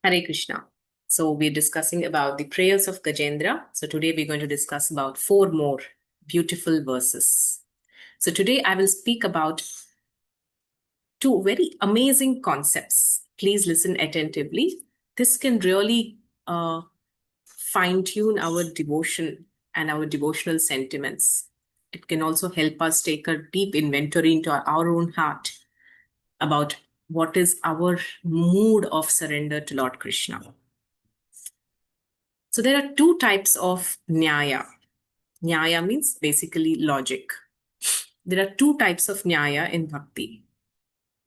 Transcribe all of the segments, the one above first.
Hare Krishna. So we're discussing about the prayers of Gajendra. So today we're going to discuss about four more beautiful verses. So today I will speak about two very amazing concepts. Please listen attentively. This can really fine tune our devotion and our devotional sentiments. It can also help us take a deep inventory into our own heart about what is our mood of surrender to Lord Krishna. So there are two types of Nyaya. Nyaya means basically logic. There are two types of Nyaya in Bhakti.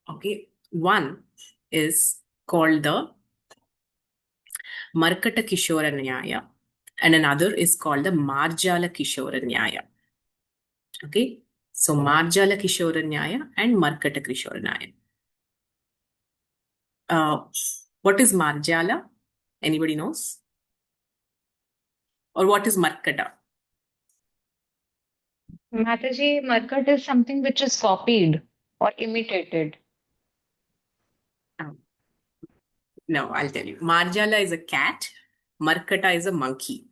Okay. One is called the Markata Kishora Nyaya, and another is called the Marjala Kishora Nyaya. Okay. So Marjala Kishora Nyaya and Markata Kishora Nyaya. What is Marjala? Anybody knows? Or what is Markata? Mataji, Markat is something which is copied or imitated. Oh, no, I'll tell you. Marjala is a cat. Markata is a monkey.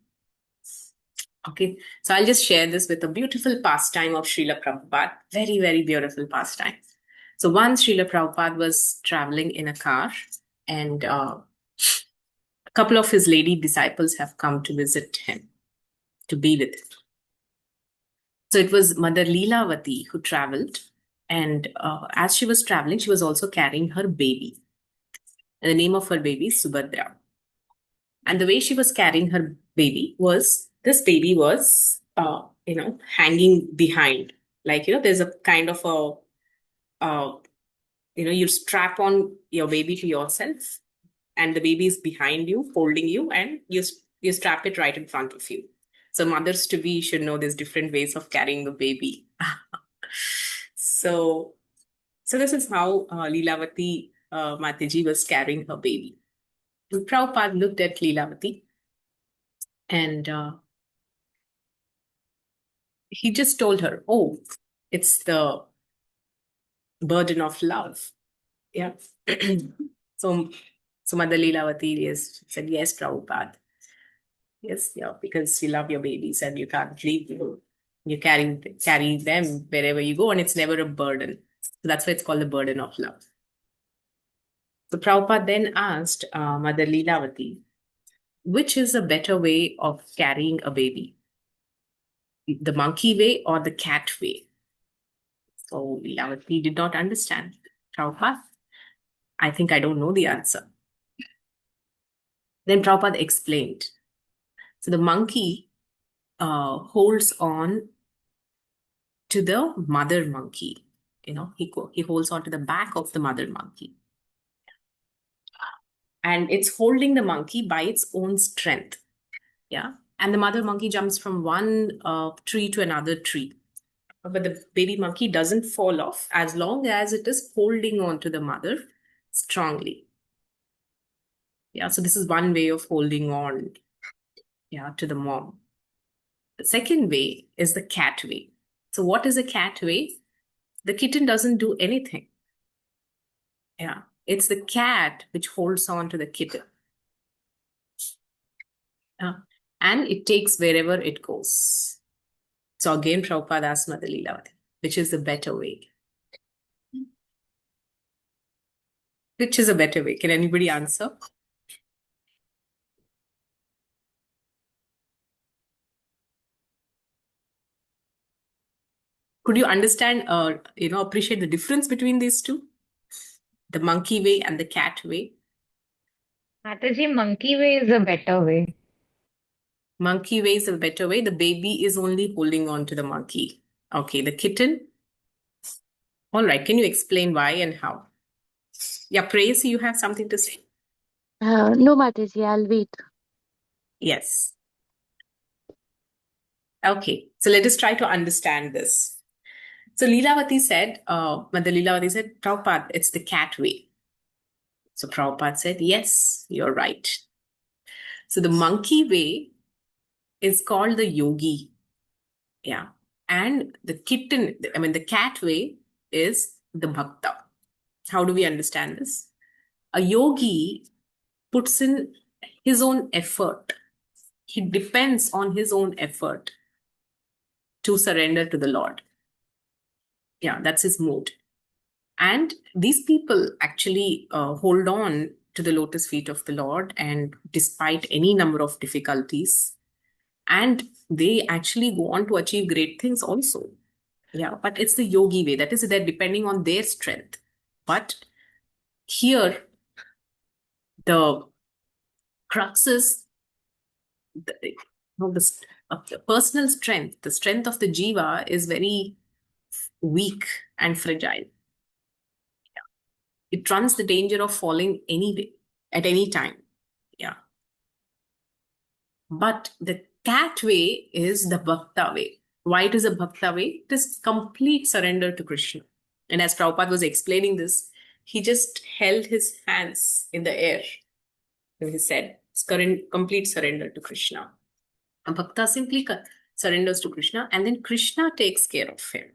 Okay, so I'll just share this with a beautiful pastime of Srila Prabhupada. Very, very beautiful pastime. So once Srila Prabhupada was traveling in a car, and a couple of his lady disciples have come to visit him, to be with him. So it was Mother Leelavati who traveled, and as she was traveling, she was also carrying her baby. And the name of her baby is Subhadra. And the way she was carrying her baby was, this baby was, hanging behind. Like, there's a kind of you strap on your baby to yourself, and the baby is behind you, holding you, and you strap it right in front of you. So mothers to be should know there's different ways of carrying the baby. so, so this is how Leelavati Mataji was carrying her baby. And Prabhupada looked at Leelavati, and he just told her, "Oh, it's the burden of love." Yeah. so, so Mother Leelavati said, "Yes, Prabhupada. Yes, yeah, because you love your babies and you can't leave them. You carry them wherever you go, and it's never a burden. So that's why it's called the burden of love." So Prabhupada then asked Mother Leelavati, which is a better way of carrying a baby? The monkey way or the cat way? So Leelavati did not understand. Prabhupada, I think I don't know the answer. Then Prabhupada explained. So the monkey holds on to the mother monkey. He holds on to the back of the mother monkey. And it's holding the monkey by its own strength. Yeah. And the mother monkey jumps from one tree to another tree. But the baby monkey doesn't fall off as long as it is holding on to the mother strongly. Yeah. So this is one way of holding on, to the mom. The second way is the cat way. So what is a cat way? The kitten doesn't do anything. Yeah. It's the cat which holds on to the kitten. And it takes wherever it goes. So again, Prabhupada asked Mother Leelavati, which is the better way? Which is a better way? Can anybody answer? Could you understand, appreciate the difference between these two? The monkey way and the cat way? Mataji, monkey way is a better way. Monkey way is a better way. The baby is only holding on to the monkey. Okay, the kitten? All right, can you explain why and how? Yeah, Praise, you have something to say? No, Mataji, I'll wait. Yes. Okay, so let us try to understand this. So Leelavati said, Mother Leelavati said, Prabhupada, it's the cat way. So Prabhupada said, yes, you're right. So the monkey way is called the yogi. Yeah. And the cat way is the bhakta. How do we understand this? A yogi puts in his own effort. He depends on his own effort to surrender to the Lord. Yeah, that's his mood. And these people actually hold on to the lotus feet of the Lord, and despite any number of difficulties, and they actually go on to achieve great things also. Yeah, but it's the yogi way. That is, they're depending on their strength. But here, the crux is the personal strength. The strength of the jiva is very weak and fragile. It runs the danger of falling anyway, at any time. Yeah. But the cat way is the bhakta way. Why it is a bhakta way? It is complete surrender to Krishna. And as Prabhupada was explaining this, he just held his hands in the air and he said, it's complete surrender to Krishna. A bhakta simply surrenders to Krishna, and then Krishna takes care of him.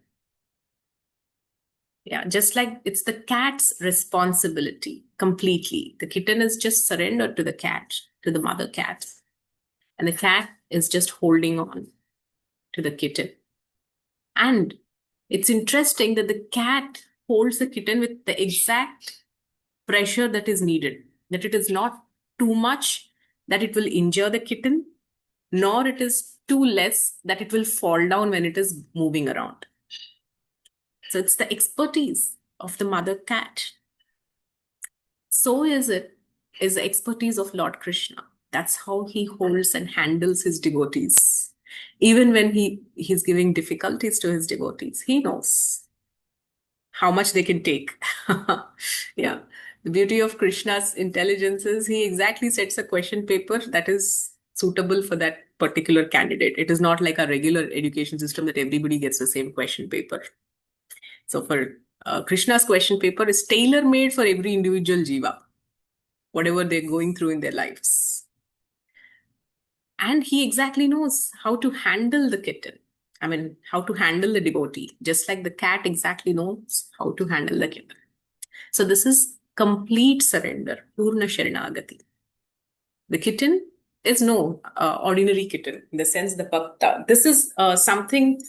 Yeah, just like it's the cat's responsibility completely. The kitten is just surrendered to the cat, to the mother cat. And the cat is just holding on to the kitten. And it's interesting that the cat holds the kitten with the exact pressure that is needed, that it is not too much that it will injure the kitten, nor it is too less that it will fall down when it is moving around. So it's the expertise of the mother cat. So is the expertise of Lord Krishna. That's how he holds and handles his devotees. Even when he's giving difficulties to his devotees, he knows how much they can take. Yeah. The beauty of Krishna's intelligence is he exactly sets a question paper that is suitable for that particular candidate. It is not like a regular education system that everybody gets the same question paper. So for Krishna's question paper is tailor-made for every individual jiva, whatever they're going through in their lives. And he exactly knows how to handle the kitten. I mean, how to handle the devotee, just like the cat exactly knows how to handle the kitten. So this is complete surrender, Purna Sharanagati. The kitten is no ordinary kitten, in the sense the bhakta. This is something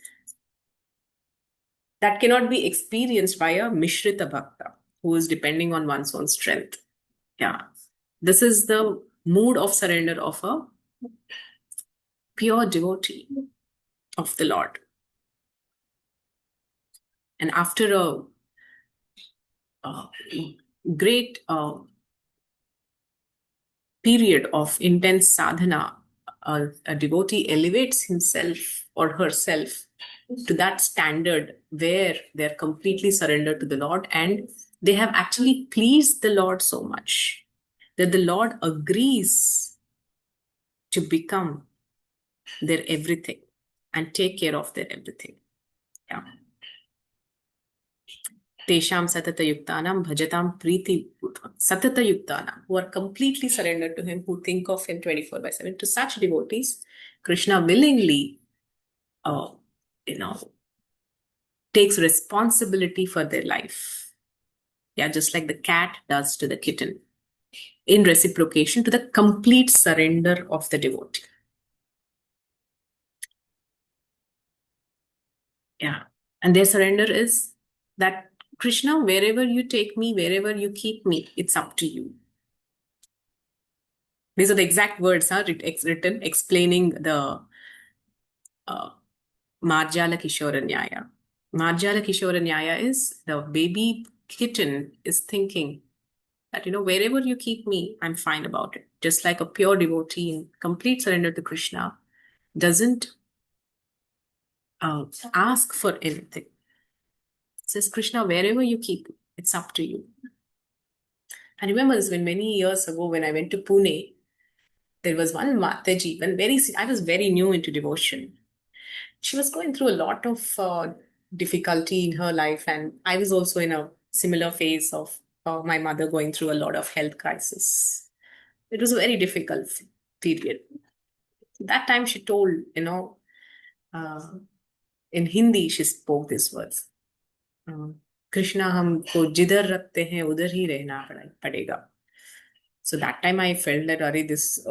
that cannot be experienced by a Mishrita Bhakta, who is depending on one's own strength. Yeah. This is the mood of surrender of a pure devotee of the Lord. And after a great period of intense sadhana, a devotee elevates himself or herself to that standard where they're completely surrendered to the Lord, and they have actually pleased the Lord so much that the Lord agrees to become their everything and take care of their everything. Yeah. Tesham satata yuktanam bhajatam priti satata yuktanam, who are completely surrendered to him, who think of him 24/7. To such devotees, Krishna willingly, uh, takes responsibility for their life. Yeah, just like the cat does to the kitten, in reciprocation to the complete surrender of the devotee. Yeah. And their surrender is that Krishna, wherever you take me, wherever you keep me, it's up to you. These are the exact words written explaining the Marjala Kishora Nyaya. Marjala Kishora Nyaya is the baby kitten is thinking that, wherever you keep me, I'm fine about it. Just like a pure devotee in complete surrender to Krishna doesn't ask for anything. It says, Krishna, wherever you keep me, it's up to you. I remember this when many years ago when I went to Pune, there was one Mataji, I was very new into devotion. She was going through a lot of difficulty in her life, and I was also in a similar phase of my mother going through a lot of health crisis. It was a very difficult period. That time she told, uh, in Hindi, she spoke these words. Krishna हमको जिधर रखते हैं उधर ही रहना पड़ेगा. So that time I felt that, Ari, this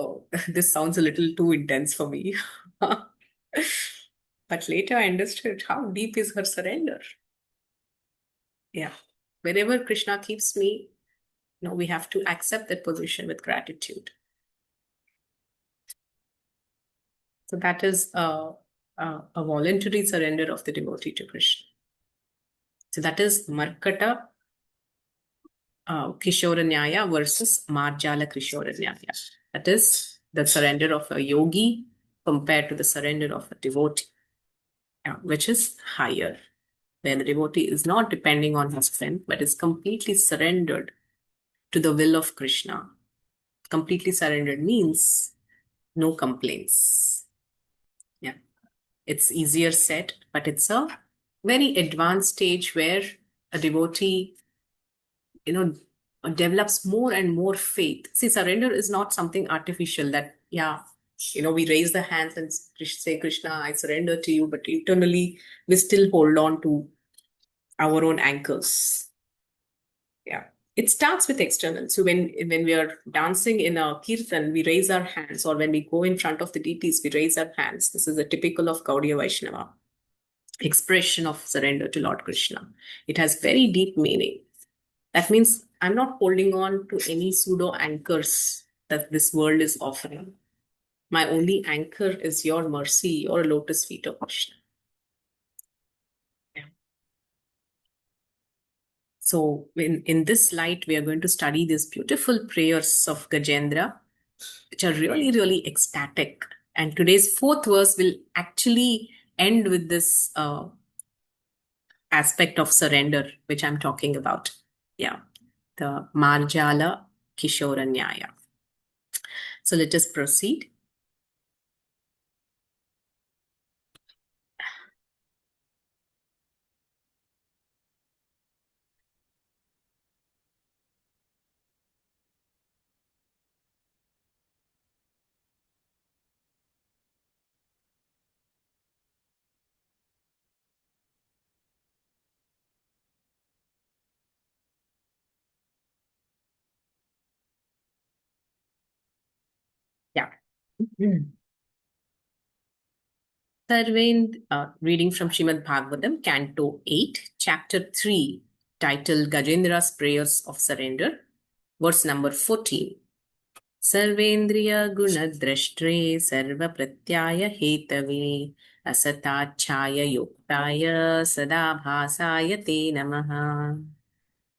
this sounds a little too intense for me. But later I understood how deep is her surrender. Yeah. Wherever Krishna keeps me, we have to accept that position with gratitude. So that is a voluntary surrender of the devotee to Krishna. So that is Markata Kishora Nyaya versus Marjala Kishora Nyaya. That is the surrender of a yogi compared to the surrender of a devotee, which is higher, where the devotee is not depending on his strength, but is completely surrendered to the will of Krishna. Completely surrendered means no complaints. Yeah, it's easier said, but it's a very advanced stage where a devotee, develops more and more faith. See, surrender is not something artificial that, we raise the hands and say, Krishna, I surrender to you, but internally we still hold on to our own anchors. Yeah. It starts with external. So when we are dancing in a kirtan, we raise our hands, or when we go in front of the deities, we raise our hands. This is a typical of Gaudiya Vaishnava expression of surrender to Lord Krishna. It has very deep meaning. That means I'm not holding on to any pseudo anchors that this world is offering. My only anchor is your mercy, your lotus feet of Krishna. Yeah. So in this light, we are going to study these beautiful prayers of Gajendra, which are really, really ecstatic. And today's fourth verse will actually end with this aspect of surrender, which I'm talking about. Yeah. The Marjala Kishora Nyaya. So let us proceed. Yeah. Reading from Srimad Bhagavatam, Canto 8, Chapter 3, titled Gajendra's Prayers of Surrender, verse number 14. Sarvendriya Gunadrashtre Sarva Pratyaya Hetave Asatachaya Yoktaya Sadabhasaya Te Namaha.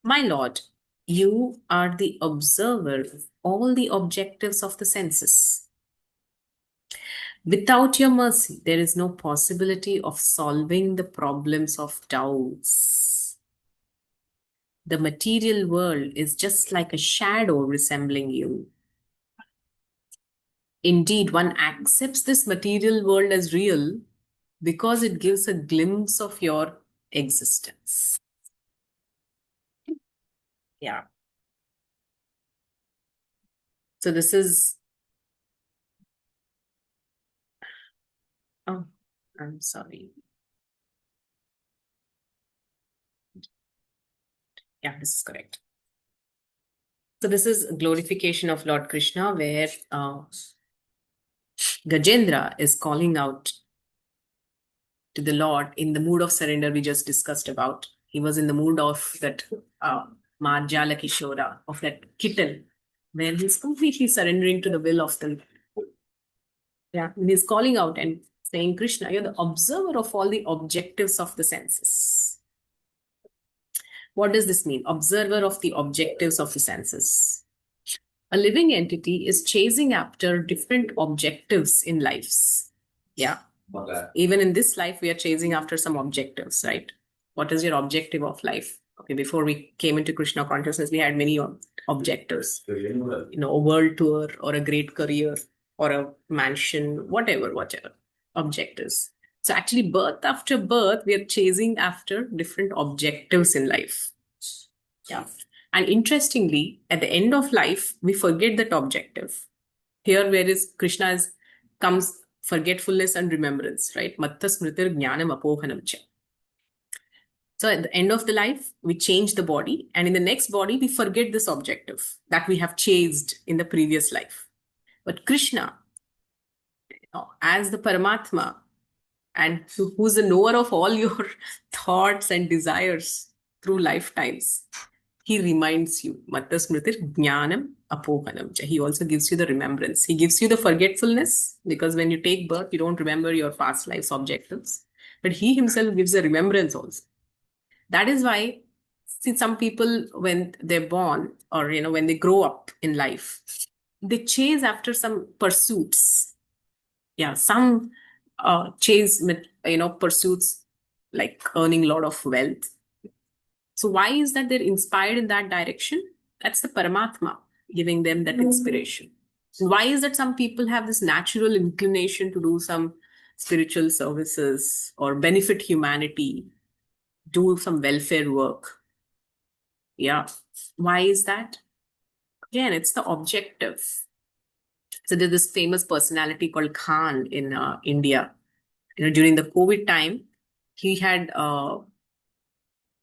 My Lord, you are the observer of all the objectives of the senses. Without your mercy, there is no possibility of solving the problems of doubts. The material world is just like a shadow resembling you. Indeed, one accepts this material world as real because it gives a glimpse of your existence. Yeah. So this is... Oh, I'm sorry. Yeah, this is correct. So this is glorification of Lord Krishna, where Gajendra is calling out to the Lord in the mood of surrender we just discussed about. He was in the mood of that Marjala Kishora, of that kitten, where he's completely surrendering to the will of the... Yeah, and he's calling out and saying, Krishna, you're the observer of all the objectives of the senses. What does this mean? Observer of the objectives of the senses. A living entity is chasing after different objectives in lives. Yeah. Even in this life, we are chasing after some objectives, right? What is your objective of life? Okay, before we came into Krishna consciousness, we had many objectives. A world tour or a great career or a mansion, whatever objectives. So actually, birth after birth, we are chasing after different objectives in life. Yeah. And interestingly, at the end of life, we forget that objective. Here, whereas Krishna comes forgetfulness and remembrance, right? Matta smritir jnanam apohanam cha. So at the end of the life, we change the body, and in the next body, we forget this objective that we have chased in the previous life. But Krishna, as the Paramatma, and who's the knower of all your thoughts and desires through lifetimes, he reminds you. Matta smritir jnanam apohanam cha. He also gives you the remembrance. He gives you the forgetfulness, because when you take birth, you don't remember your past life's objectives. But he himself gives a remembrance also. That is why, see, some people, when they're born, or when they grow up in life, they chase after some pursuits. Yeah, some chase pursuits like earning a lot of wealth. So why is that they're inspired in that direction? That's the Paramatma giving them that inspiration. Why is that some people have this natural inclination to do some spiritual services or benefit humanity, do some welfare work? Yeah. Why is that? Again, it's the objective. So there's this famous personality called Khan in India. During the COVID time, he had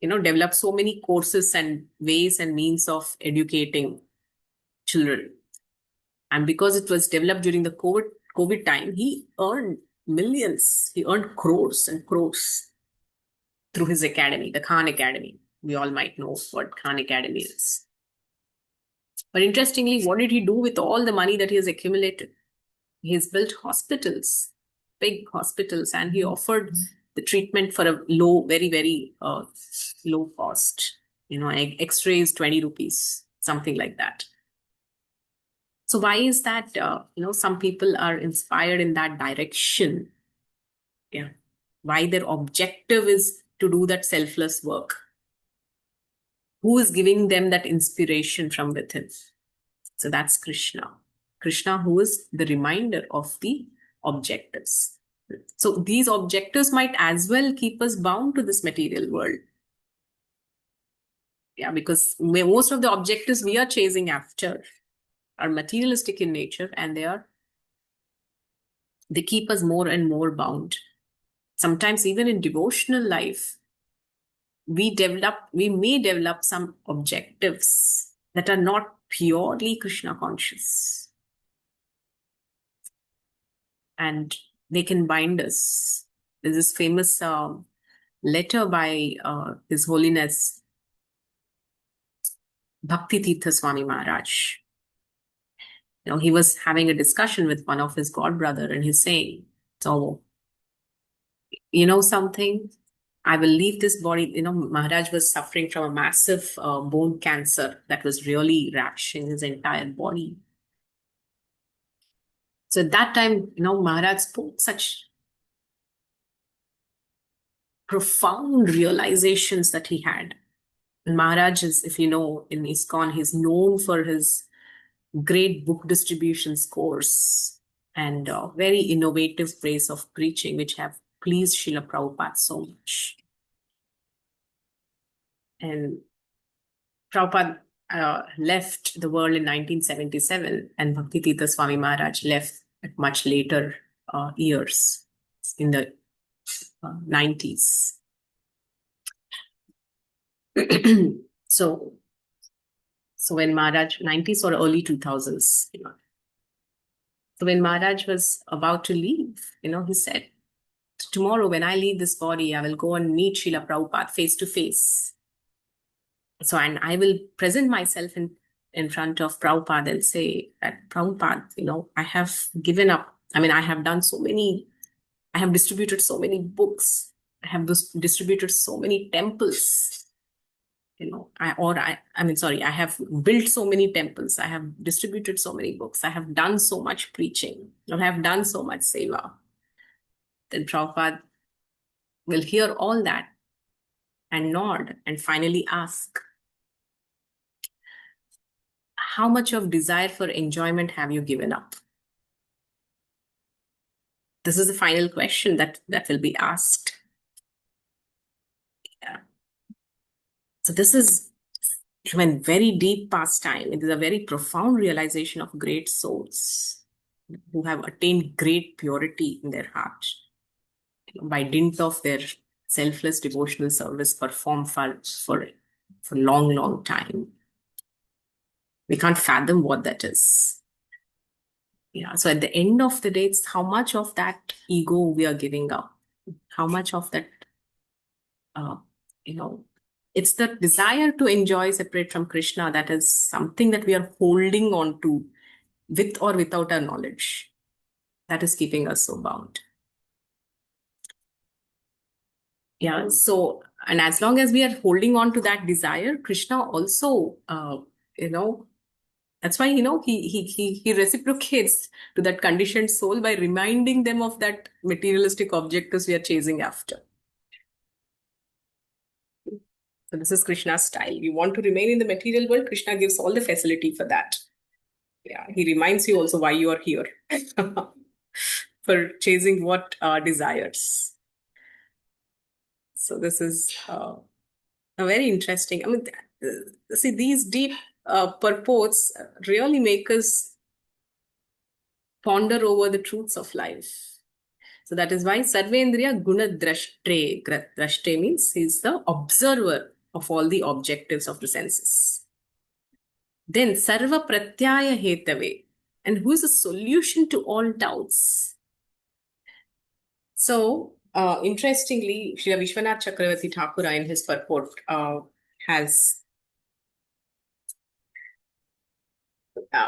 developed so many courses and ways and means of educating children. And because it was developed during the COVID time, he earned millions. He earned crores and crores through his academy, the Khan Academy. We all might know what Khan Academy is. But interestingly, what did he do with all the money that he has accumulated? He has built hospitals, big hospitals, and he offered the treatment for a low, very, very low cost. X-ray is 20 rupees, something like that. So why is that? Some people are inspired in that direction. Yeah. Why their objective is to do that selfless work. Who is giving them that inspiration from within? So that's Krishna. Krishna, who is the reminder of the objectives. So these objectives might as well keep us bound to this material world. Yeah, because most of the objectives we are chasing after are materialistic in nature, and they keep us more and more bound. Sometimes even in devotional life, we may develop some objectives that are not purely Krishna conscious. And they can bind us. There's this famous letter by His Holiness Bhakti Tirtha Swami Maharaj. He was having a discussion with one of his god brother, and he's saying, so, something, I will leave this body. Maharaj was suffering from a massive bone cancer that was really ravaging his entire body. So at that time, Maharaj spoke such profound realizations that he had. And Maharaj is, if you know, in ISKCON, he's known for his great book distribution scores and very innovative ways of preaching, which have pleased Srila Prabhupada so much. And Prabhupada left the world in 1977, and Bhakti Tirtha Swami Maharaj left at much later years, in the 90s. So when Maharaj, 90s or early 2000s, so when Maharaj was about to leave, he said, tomorrow when I leave this body, I will go and meet Srila Prabhupada face to face. So, and I will present myself in front of Prabhupada and say that, Prabhupada, I have given up. I have done so many, I have distributed so many books. I have distributed so many temples. I have built so many temples. I have distributed so many books. I have done so much preaching. I have done so much seva. Then Prabhupada will hear all that and nod and finally ask, how much of desire for enjoyment have you given up? This is the final question that will be asked. Yeah. So this is when very deep past time. It is a very profound realization of great souls who have attained great purity in their heart by dint of their selfless devotional service performed for long, long time. We can't fathom what that is. Yeah. So at the end of the day, it's how much of that ego we are giving up, how much of that, uh, you know, it's the desire to enjoy separate from Krishna that is something that we are holding on to with or without our knowledge. That is keeping us so bound. Yeah. So, and as long as we are holding on to that desire, Krishna also, that's why, he reciprocates to that conditioned soul by reminding them of that materialistic objectives we are chasing after. So this is Krishna's style. You want to remain in the material world, Krishna gives all the facility for that. Yeah, he reminds you also why you are here. For chasing what desires. So this is a very interesting. I mean, see, these deep purports really make us ponder over the truths of life. So that is why Sarvendriya Guna Drashtre. Drashtre means he's the observer of all the objectives of the senses. Then Sarva Pratyaya Hetave. And who is the solution to all doubts? So, interestingly, Srila Vishwanath Chakravarti Thakura in his purport has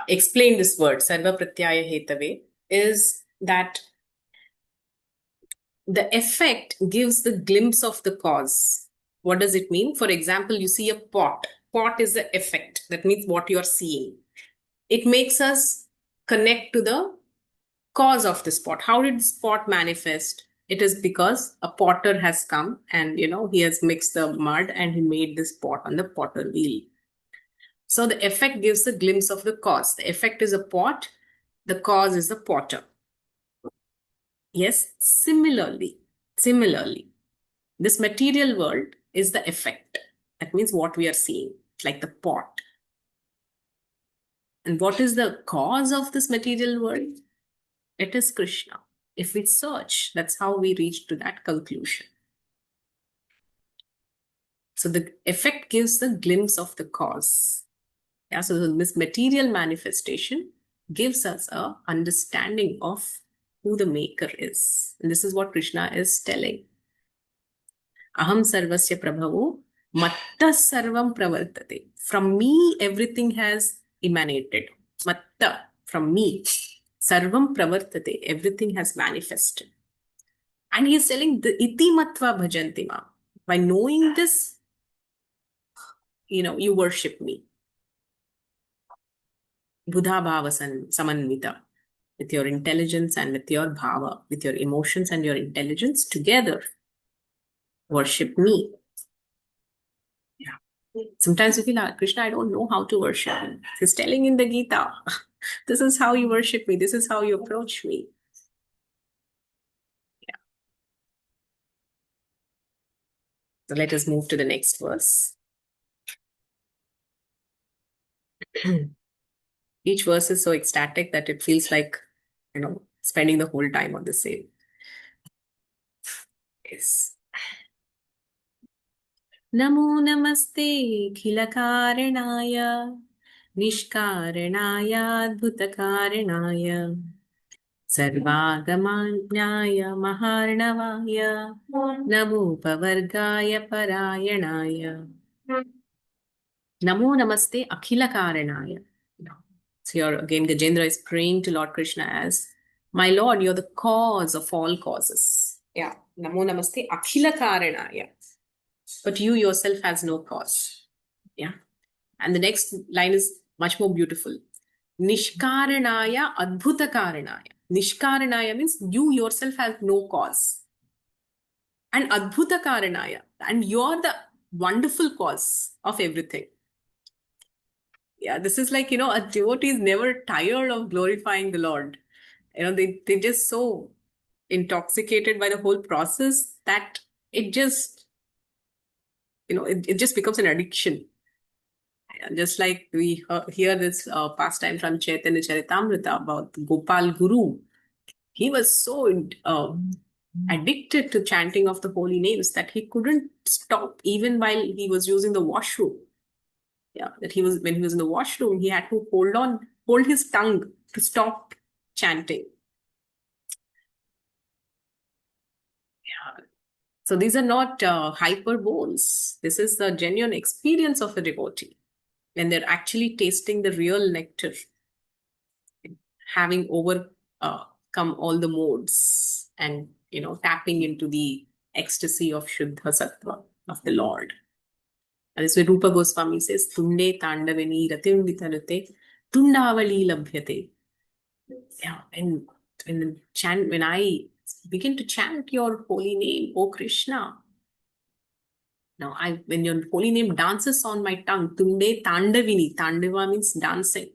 explained this word, Sarva Pratyaya Hetave, is that the effect gives the glimpse of the cause. What does it mean? For example, you see a pot. Pot is the effect. That means what you are seeing. It makes us connect to the cause of this pot. How did this pot manifest? It is because a potter has come and, he has mixed the mud and he made this pot on the potter wheel. So the effect gives a glimpse of the cause. The effect is a pot. The cause is the potter. Yes, similarly, this material world is the effect. That means what we are seeing, like the pot. And what is the cause of this material world? It is Krishna. If we search, that's how we reach to that conclusion. So the effect gives the glimpse of the cause. Yeah, so this material manifestation gives us a understanding of who the maker is. And this is what Krishna is telling. Aham sarvasya prabhavo matta sarvam pravartate. From me, everything has emanated. Matta, from me. Sarvam pravartate, everything has manifested. And he is telling the iti matva bhajantima. By knowing this, you worship me. Buddha bhava samanvita. With your intelligence and with your bhava, with your emotions and your intelligence together, worship me. Yeah. Sometimes we feel, Krishna, I don't know how to worship him. He's telling in the Gita, this is how you worship me. This is how you approach me. Yeah. So let us move to the next verse. Each verse is so ecstatic that it feels like, spending the whole time on the same. Yes. Namo namaste khilakaranaya nishkaranaya adbhutakaranaya sarvagamanyaya maharnavaya namo pavargaya parayanaya. Namo namaste akhilakaranaya. So here again, Gajendra is praying to Lord Krishna as, my Lord, you're the cause of all causes. Yeah. Namo namaste akhila karanaya. But you yourself has no cause. Yeah. And the next line is much more beautiful. Nishkaranaya adbhuta karanaya. Nishkaranaya means you yourself have no cause. And adbhuta karanaya. And you're the wonderful cause of everything. Yeah, this is like, a devotee is never tired of glorifying the Lord. They're just so intoxicated by the whole process that it just, it just becomes an addiction. Just like we hear this pastime from Chaitanya Charitamrita about Gopal Guru. He was so addicted to chanting of the holy names that he couldn't stop even while he was using the washroom. Yeah, that he was when he was in the washroom, he had to hold his tongue to stop chanting. Yeah. So these are not hyperboles. This is the genuine experience of a devotee when they're actually tasting the real nectar, having overcome all the modes and tapping into the ecstasy of Shuddha Sattva of the Lord. And this is where Rupa Goswami says, Tunde Tandavani Ratim Vitanute Tundavali Labhyate. Yeah, and when I begin to chant your holy name, O Krishna, now when your holy name dances on my tongue, Tunde Tandavini, Tandava means dancing.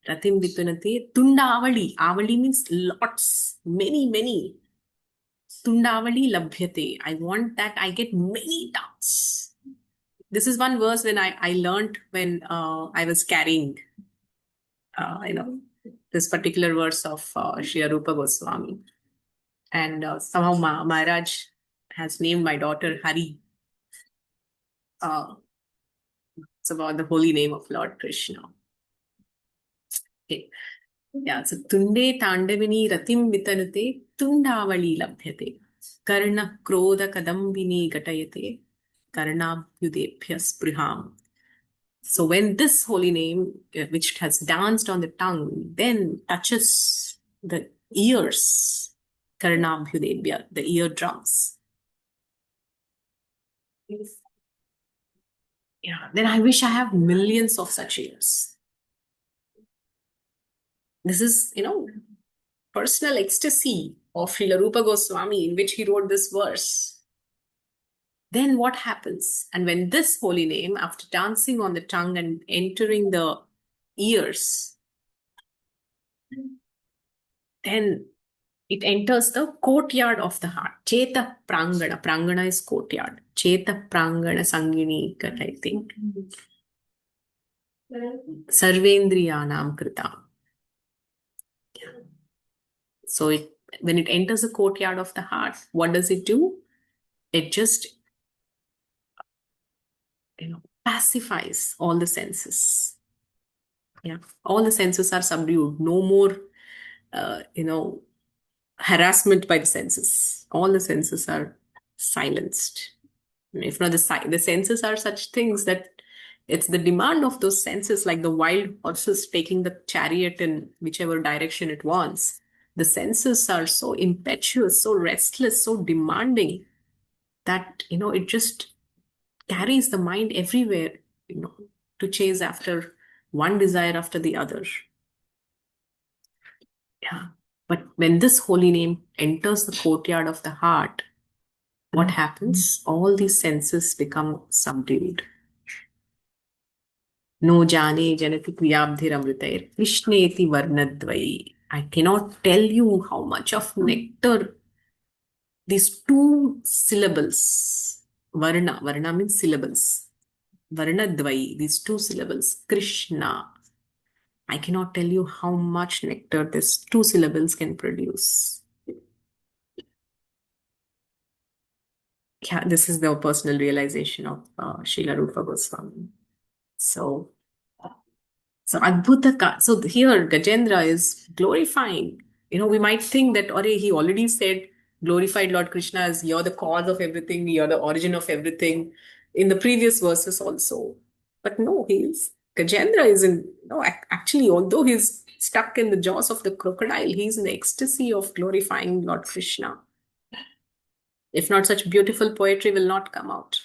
Ratim Vitanate, Tundavali. Avali means lots, many, many. Tundavali Labhyate. I want that I get many tongues. This is one verse when I learned when I was carrying, this particular verse of Sri Rupa Goswami. And somehow Maharaj has named my daughter Hari. It's about the holy name of Lord Krishna. Okay. Yeah, so Tunde Tandavini Ratim Vitanute Tundavali Labhyate. Karna Krodha Kadambini Gatayate. Karnabhyudebhya Spriham. So when this holy name, which has danced on the tongue, then touches the ears, Karnabhyudebhya, the eardrums. Yeah, then I wish I have millions of such ears. This is, personal ecstasy of Srila Rupa Goswami in which he wrote this verse. Then what happens? And when this holy name, after dancing on the tongue and entering the ears, then it enters the courtyard of the heart. Cheta Prangana. Prangana is courtyard. Cheta Prangana Sangini, I think. Sarvendriyanam Kritam. So when it enters the courtyard of the heart, what does it do? It just pacifies all the senses. Yeah, all the senses are subdued. No more, harassment by the senses. All the senses are silenced. If not, the senses are such things that it's the demand of those senses, like the wild horses taking the chariot in whichever direction it wants. The senses are so impetuous, so restless, so demanding that, it just carries the mind everywhere, to chase after one desire after the other. Yeah. But when this holy name enters the courtyard of the heart, what happens? All these senses become subdued. No jane janati kriyabdhiramritair krishneti varnadvai. I cannot tell you how much of nectar these two syllables, varna means syllables, varnadvai, these two syllables, Krishna. I cannot tell you how much nectar these two syllables can produce. Yeah, this is the personal realization of Srila Rupa Goswami. So Adbhuta. So here Gajendra is glorifying. We might think that, he already said, glorified Lord Krishna as you're the cause of everything, you're the origin of everything, in the previous verses also. But no, Gajendra is in, actually, although he's stuck in the jaws of the crocodile, he's in the ecstasy of glorifying Lord Krishna. If not, such beautiful poetry will not come out.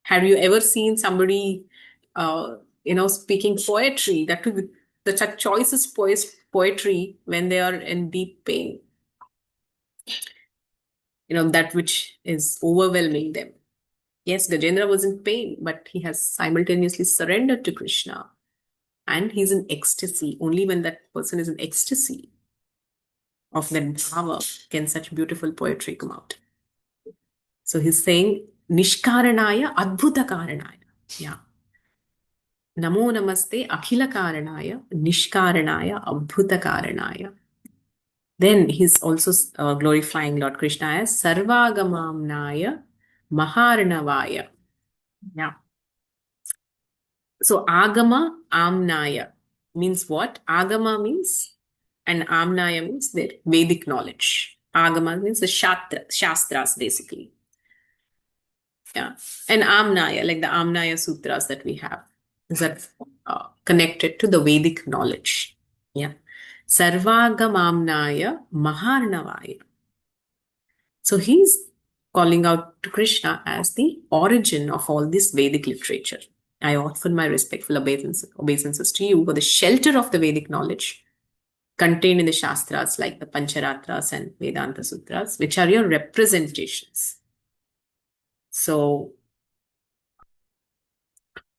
Have you ever seen somebody, speaking poetry, that with such choicest poetry when they are in deep pain? That which is overwhelming them. Yes, Gajendra was in pain, but he has simultaneously surrendered to Krishna. And he's in ecstasy. Only when that person is in ecstasy of that bhava can such beautiful poetry come out. So he's saying, Nishkaranaya Adbhuta Karanaya. Yeah. Namo Namaste Akhila Karanaya Nishkaranaya Abhuta Karanaya. Then he's also glorifying Lord Krishna as Sarvagamamnaya Maharnavaya. Yeah. So Agama Amnaya means what? Agama means, and Amnaya means their Vedic knowledge. Agama means the Shastras basically. Yeah. And Amnaya, like the Amnaya Sutras that we have, is that connected to the Vedic knowledge. Yeah. Sarvagamamnaya Maharnavaya. So he's calling out to Krishna as the origin of all this Vedic literature. I offer my respectful obeisances to you for the shelter of the Vedic knowledge contained in the Shastras like the Pancharatras and Vedanta Sutras, which are your representations. So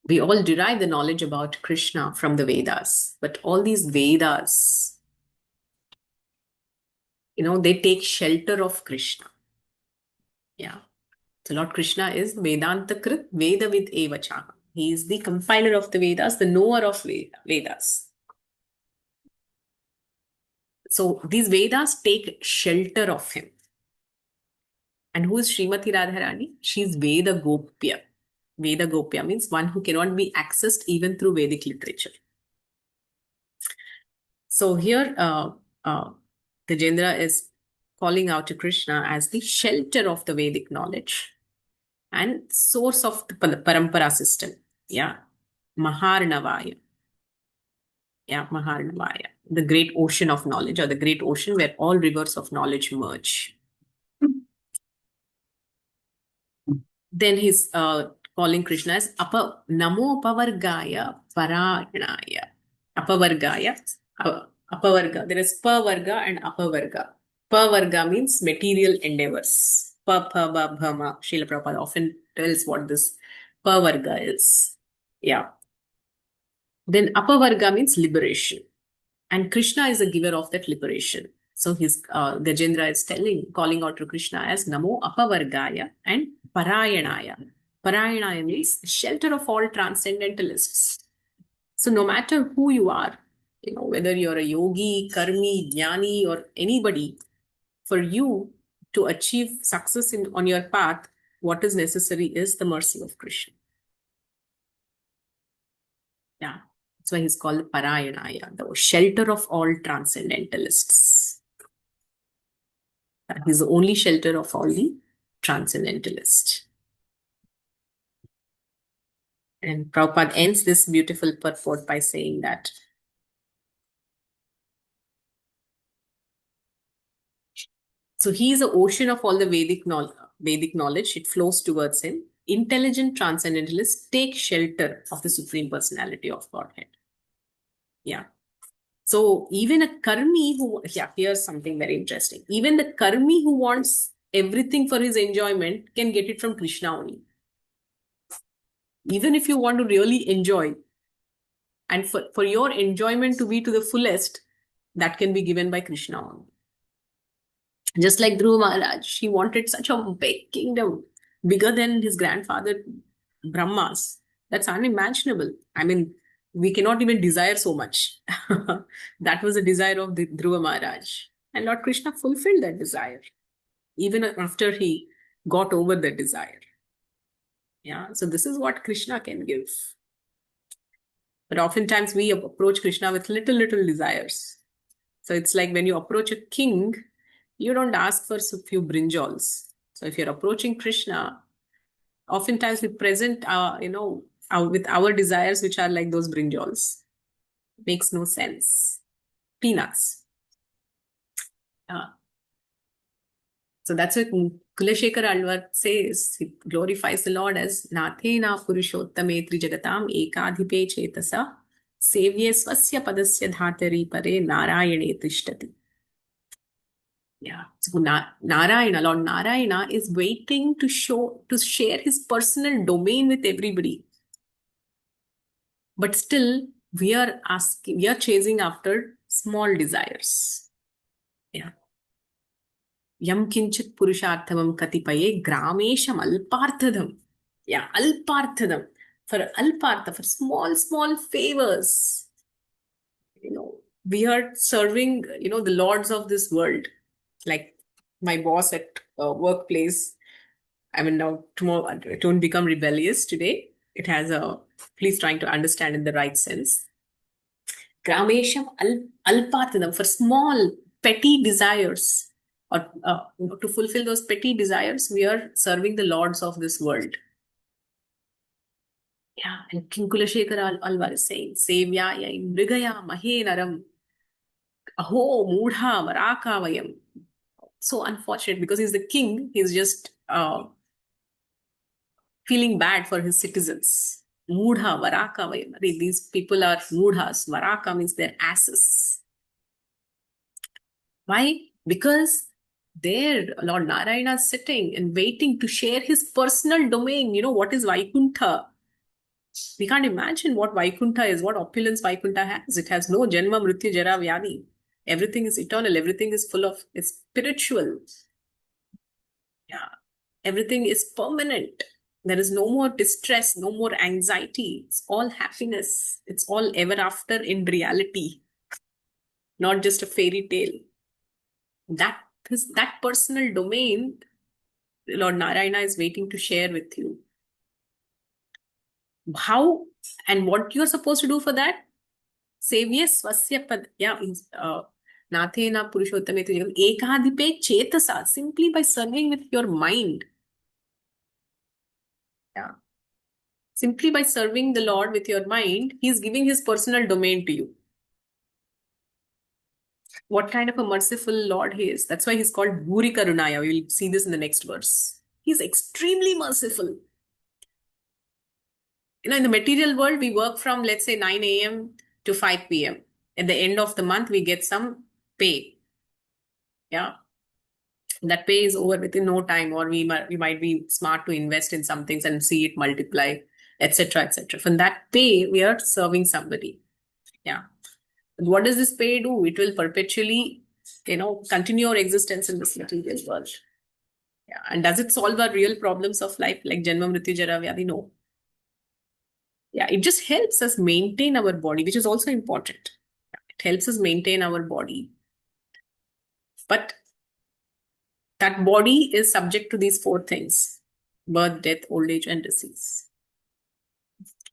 we all derive the knowledge about Krishna from the Vedas, but all these Vedas, they take shelter of Krishna. Yeah. So Lord Krishna is Vedanta Krit Vedavid Evacha. He is the compiler of the Vedas, the knower of Vedas. So these Vedas take shelter of him. And who is Srimati Radharani? She is Veda Gopya. Veda Gopya means one who cannot be accessed even through Vedic literature. So here, Gajendra is calling out to Krishna as the shelter of the Vedic knowledge and source of the Parampara system. Yeah. Maharnavaya. Yeah, Maharnavaya. The great ocean of knowledge, or the great ocean where all rivers of knowledge merge. Then he's calling Krishna as Namo Pavargaya Parayanaya. Apavargaya. Apavarga. There is Pavarga and Apavarga. Pavarga means material endeavors. Bhama. Srila Prabhupada often tells what this Pavarga is. Yeah. Then Apavarga means liberation. And Krishna is the giver of that liberation. So his Gajendra is calling out to Krishna as Namo Apavargaya and Parayanaya. Parayanaya means shelter of all transcendentalists. So no matter who you are, whether you're a yogi, karmi, jnani, or anybody, for you to achieve success on your path, what is necessary is the mercy of Krishna. Yeah. That's why he's called Parayanaya, the shelter of all transcendentalists. He's the only shelter of all the transcendentalists. And Prabhupada ends this beautiful purport by saying that so he is the ocean of all the Vedic knowledge. It flows towards him. Intelligent transcendentalists take shelter of the Supreme Personality of Godhead. Yeah. So even a karmi here's something very interesting. Even the karmi who wants everything for his enjoyment can get it from Krishna only. Even if you want to really enjoy, and for your enjoyment to be to the fullest, that can be given by Krishna only. Just like Dhruva Maharaj, he wanted such a big kingdom, bigger than his grandfather Brahma's. That's unimaginable. I mean, we cannot even desire so much. That was a desire of the Dhruva Maharaj. And Lord Krishna fulfilled that desire, even after he got over the desire. Yeah, so this is what Krishna can give. But oftentimes we approach Krishna with little desires. So it's like when you approach a king, you don't ask for a few brinjals. So if you're approaching Krishna, oftentimes we present with our desires, which are like those brinjals. Makes no sense. Peanuts. So that's what Kulashekar Alvar says. He glorifies the Lord as Nathena Purushottametri Jagatam Ekadhipe Chetasa Sevye Swasya Padasya Dhatari Pare Narayane Tishtati. Yeah. So Narayana, Lord Narayana is waiting to share his personal domain with everybody. But still, we are chasing after small desires. Yeah. Yam kinchit purusharthamam katipaye gramesham alparthadam. Yeah, alparthadam. For small favors. we are serving, the lords of this world. Like my boss at workplace. I mean, now tomorrow, don't become rebellious today. It has please trying to understand in the right sense. Gramesham alpathanam, for small, petty desires, or to fulfill those petty desires, we are serving the lords of this world. Yeah, and King Kulashekara Alvar is saying, Sevyaya Mrigaya Mahenaram, Aho Mudha Varakavayam. So unfortunate because he's the king, he's just feeling bad for his citizens. Mudha Varakavayam. These people are mudhas. Varaka means they're asses. Why? Because there, Lord Narayana is sitting and waiting to share his personal domain. You know, what is Vaikuntha? We can't imagine what Vaikuntha is, what opulence Vaikuntha has. It has no Janma, Mrityu, Jara, Vyadi. Everything is eternal. Everything is full of, it's spiritual. Yeah. Everything is permanent. There is no more distress, no more anxiety. It's all happiness. It's all ever after in reality, not just a fairy tale. That personal domain, Lord Narayana is waiting to share with you. How and what you're supposed to do for that? Sevye swasya pad. Yeah, Nathena Purushottame Ekadipe Chetasa, simply by serving with your mind. Yeah. Simply by serving the Lord with your mind, He's giving His personal domain to you. What kind of a merciful Lord He is. That's why He's called Bhuri Karunaya. We will see this in the next verse. He's extremely merciful. In the material world, we work from, let's say, 9 a.m. to 5 p.m. At the end of the month, we get some pay. Yeah. That pay is over within no time, or we might be smart to invest in some things and see it multiply, etc., etc. From that pay, we are serving somebody. Yeah. What does this pay do? It will perpetually, continue our existence in this material world. Yeah. And does it solve our real problems of life, like Janma, Mrityu, Jara, Vyadi? No. Yeah, it just helps us maintain our body, which is also important. It helps us maintain our body. But that body is subject to these four things: birth, death, old age, and disease.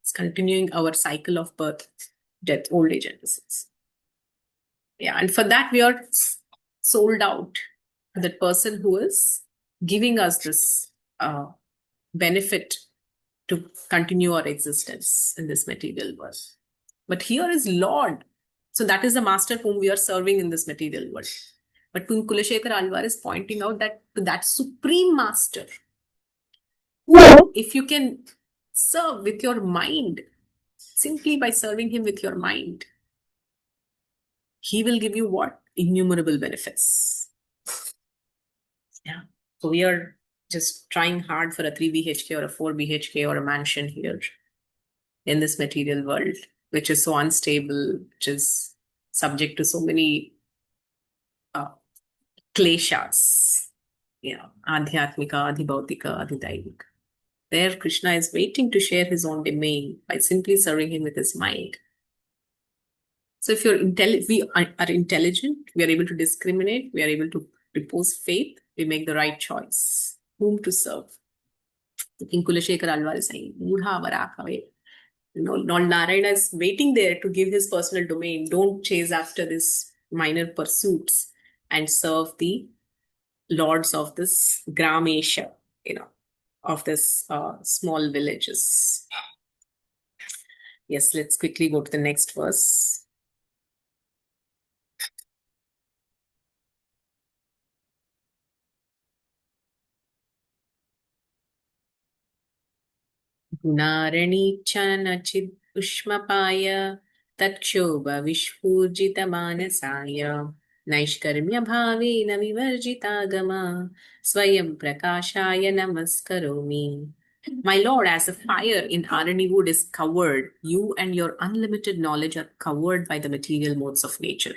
It's continuing our cycle of birth, death, old age, and disease. Yeah, and for that, we are sold out to that person who is giving us this benefit to continue our existence in this material world. But here is Lord. So that is the master whom we are serving in this material world. But Kulashekar Alvar is pointing out that to that supreme master, who, if you can serve with your mind, simply by serving him with your mind, he will give you what? Innumerable benefits. Yeah. So we are just trying hard for a 3 BHK or a 4 BHK or a mansion here in this material world, which is so unstable, which is subject to so many kleshas, adhyatmika, adhibautika, adhidaivika. There, Krishna is waiting to share his own domain by simply serving him with his mind. So if we are intelligent, we are able to discriminate, we are able to repose faith, we make the right choice. Whom to serve? King Kulashekar Alvar is saying, Mudha Varakave. Lord Narayana is waiting there to give his personal domain. Don't chase after these minor pursuits and serve the lords of this Gramesha, of this small villages. Yes, let's quickly go to the next verse. Gunaranichanachid ushmapaya tatshobha vishpurjitamanasaya Naishkarmya bhavena vivarjitagama Swayam prakashaya namaskaromi. My Lord, as the fire in Arani wood is covered, you and your unlimited knowledge are covered by the material modes of nature.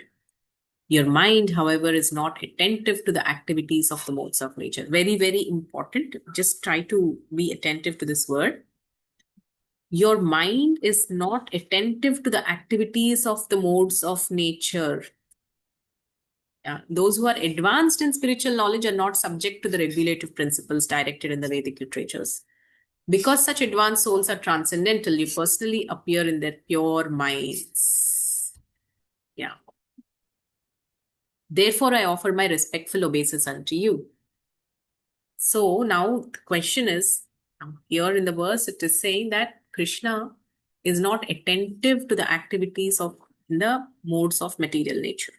Your mind, however, is not attentive to the activities of the modes of nature. Very, very important. Just try to be attentive to this word. Your mind is not attentive to the activities of the modes of nature. Yeah. Those who are advanced in spiritual knowledge are not subject to the regulative principles directed in the Vedic literatures. Because such advanced souls are transcendental, you personally appear in their pure minds. Yeah. Therefore, I offer my respectful obeisance unto you. So now the question is, here in the verse, it is saying that Krishna is not attentive to the activities of the modes of material nature.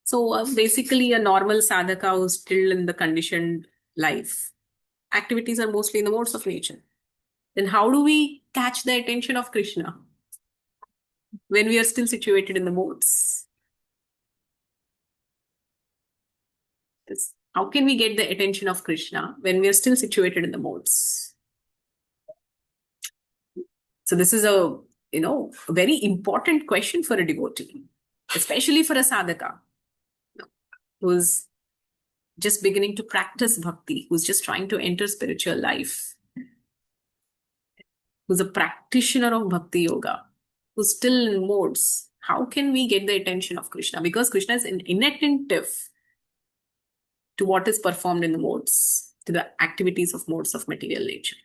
So basically, a normal sadhaka who's still in the conditioned life, activities are mostly in the modes of nature. Then how do we catch the attention of Krishna when we are still situated in the modes? How can we get the attention of Krishna when we are still situated in the modes? So this is a very important question for a devotee, especially for a sadhaka who's just beginning to practice bhakti, who's just trying to enter spiritual life, who's a practitioner of bhakti yoga, who's still in modes. How can we get the attention of Krishna? Because Krishna is inattentive to what is performed in the modes, to the activities of modes of material nature.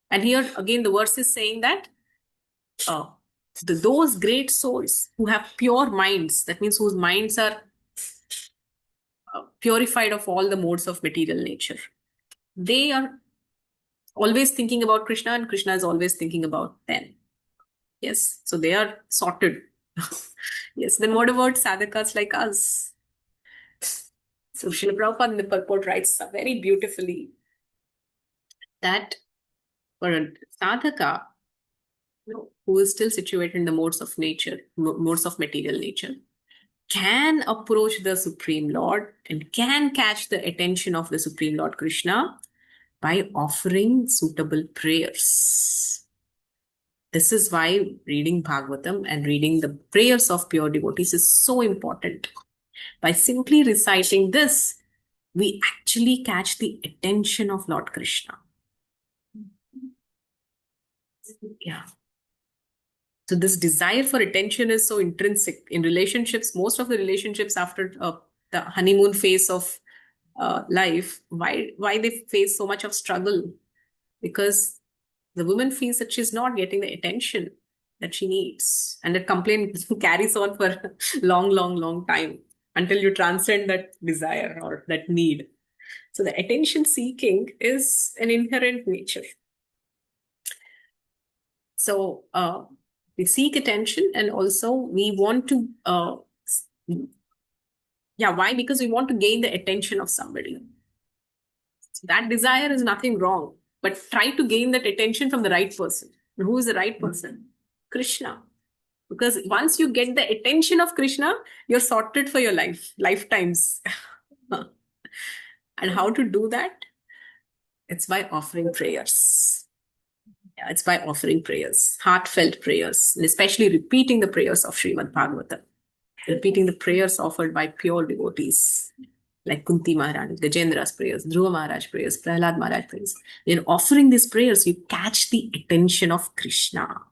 And here again, the verse is saying that those great souls who have pure minds, that means whose minds are purified of all the modes of material nature, they are always thinking about Krishna and Krishna is always thinking about them. Yes, so they are sorted. Yes, then what about sadhakas like us? So Srila Prabhupada in the purport writes very beautifully that for a sadhaka who is still situated in the modes of nature, modes of material nature, can approach the Supreme Lord and can catch the attention of the Supreme Lord Krishna by offering suitable prayers. This is why reading Bhagavatam and reading the prayers of pure devotees is so important. By simply reciting this, we actually catch the attention of Lord Krishna. Yeah. So this desire for attention is so intrinsic in relationships. Most of the relationships after the honeymoon phase of life, why they face so much of struggle? Because the woman feels that she's not getting the attention that she needs, and that complaint carries on for a long, long, long time until you transcend that desire or that need. So the attention seeking is an inherent nature. So we seek attention, and also we want to, why? Because we want to gain the attention of somebody. So that desire is nothing wrong, but try to gain that attention from the right person. And who is the right person? Krishna. Because once you get the attention of Krishna, you're sorted for your lifetimes. And how to do that? It's by offering prayers. Yeah, it's by offering prayers, heartfelt prayers, and especially repeating the prayers of Srimad Bhagavatam, repeating the prayers offered by pure devotees like Kunti Maharani, Gajendra's prayers, Dhruva Maharaj prayers, Prahlad Maharaj prayers. In offering these prayers, you catch the attention of Krishna.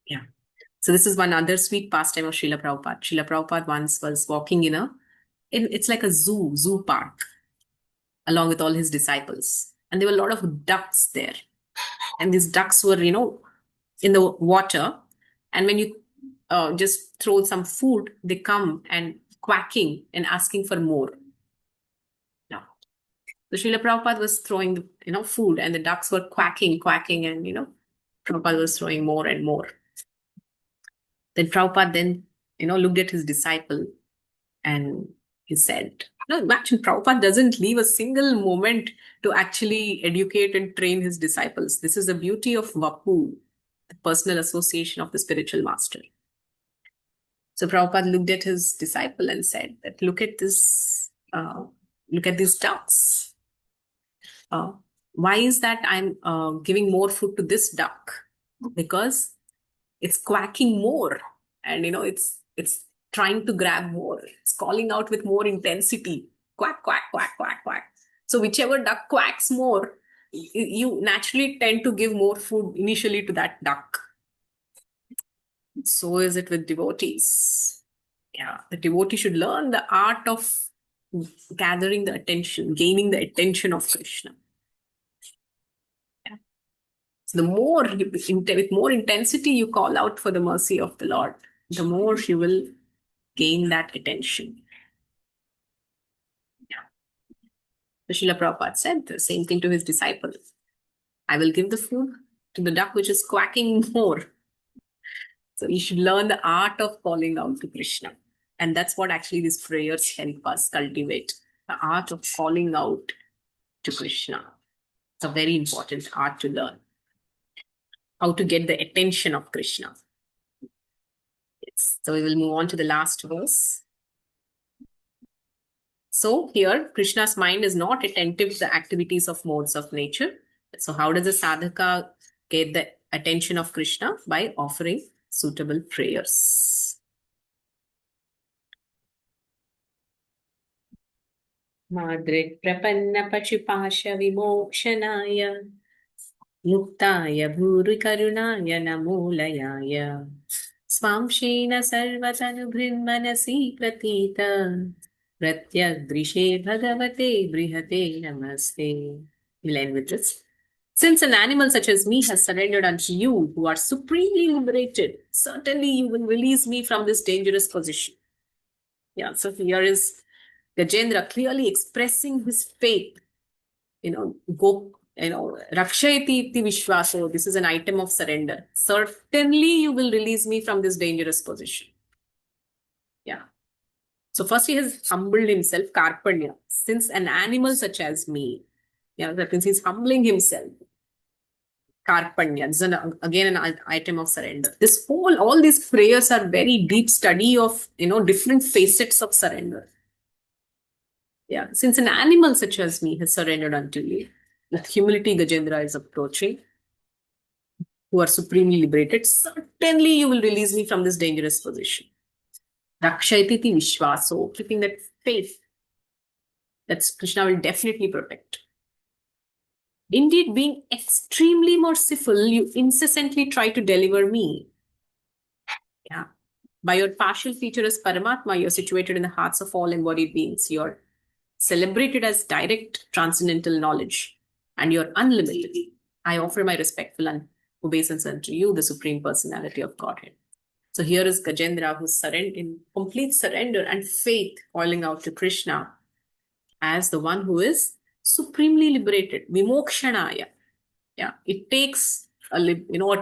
Yeah. So this is one other sweet pastime of Srila Prabhupada. Srila Prabhupada once was walking it's like a zoo park, along with all his disciples. And there were a lot of ducks there. And these ducks were, in the water. And when you just throw some food, they come and quacking and asking for more. Now, so Srila Prabhupada was throwing the, food, and the ducks were quacking, and, Prabhupada was throwing more and more. Then Prabhupada looked at his disciple and he said, no, imagine Prabhupada doesn't leave a single moment to actually educate and train his disciples. This is the beauty of Vapu, the personal association of the spiritual master. So Prabhupada looked at his disciple and said that look at these ducks. Why is that I'm giving more food to this duck? Because it's quacking more, and it's trying to grab more. It's calling out with more intensity. Quack, quack, quack, quack, quack. So whichever duck quacks more, you naturally tend to give more food initially to that duck. So is it with devotees. Yeah, the devotee should learn the art of gathering the attention, gaining the attention of Krishna. Yeah. So the more, with more intensity you call out for the mercy of the Lord, the more you will gain that attention. Yeah. So Srila Prabhupada said the same thing to his disciples. I will give the food to the duck which is quacking more. So you should learn the art of calling out to Krishna. And that's what actually these prayers help us cultivate. The art of calling out to Krishna. It's a very important art to learn. How to get the attention of Krishna. Yes. So we will move on to the last verse. So here, Krishna's mind is not attentive to the activities of modes of nature. So how does the sadhaka get the attention of Krishna? By offering suitable prayers. Madrik prapanna pachupasha vimokshanaaya मुक्ताय भूरिकरुणाय नमोलयाय स्वांशेन सर्वतनुभृन्मनसि प्रतीत प्रत्यग्दृशे भगवते बृहते नमस्ते. We'll end with this. Since an animal such as me has surrendered unto you, who are supremely liberated, certainly you will release me from this dangerous position. Yeah, so here is Gajendra clearly expressing his faith. Rakshayati iti vishwaso. This is an item of surrender. Certainly you will release me from this dangerous position. Yeah. So first he has humbled himself, karpanya. Since an animal such as me, that means he's humbling himself. Karpanya. This is again an item of surrender. All these prayers are very deep study of, different facets of surrender. Yeah. Since an animal such as me has surrendered unto you, with humility Gajendra is approaching, who are supremely liberated, certainly you will release me from this dangerous position. Rakshayati vishwaso, keeping that faith that Krishna will definitely protect. Indeed, being extremely merciful, you incessantly try to deliver me. Yeah. By your partial feature as Paramatma, you're situated in the hearts of all embodied beings. You're celebrated as direct transcendental knowledge, and you're unlimited. I offer my respectful obeisance unto you, the Supreme Personality of Godhead. So here is Gajendra, who's in complete surrender and faith, calling out to Krishna as the one who is supremely liberated, vimokshanaya. Yeah, it takes a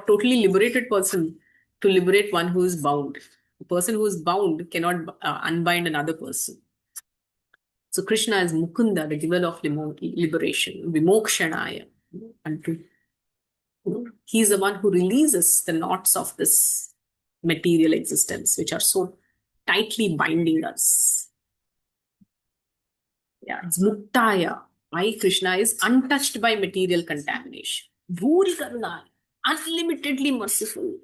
totally liberated person to liberate one who is bound. A person who is bound cannot unbind another person. So Krishna is Mukunda, the giver of liberation, vimokshanaya. And he's the one who releases the knots of this material existence, which are so tightly binding us. Yeah, it's Muktaya. Why Krishna is untouched by material contamination. Bhuri Karuna, unlimitedly merciful.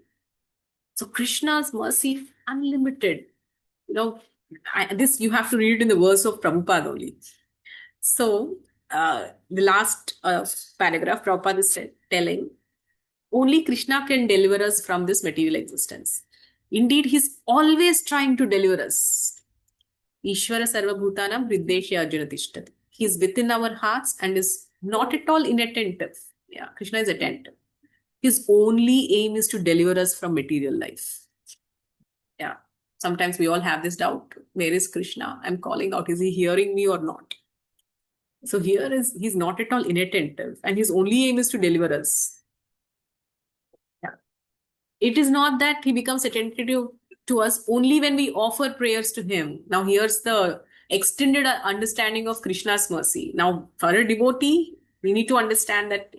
So Krishna's mercy, unlimited. This you have to read it in the verse of Prabhupada only. So the last paragraph, Prabhupada is telling, only Krishna can deliver us from this material existence. Indeed, he's always trying to deliver us. Ishvara sarvabhutanam hrideshya arjuna tishtati. He is within our hearts and is not at all inattentive. Yeah, Krishna is attentive. His only aim is to deliver us from material life. Yeah, sometimes we all have this doubt. Where is Krishna? I'm calling out. Is he hearing me or not? So he's not at all inattentive, and his only aim is to deliver us. Yeah. It is not that he becomes attentive to us only when we offer prayers to him. Now here's the extended understanding of Krishna's mercy. Now for a devotee, we need to understand that,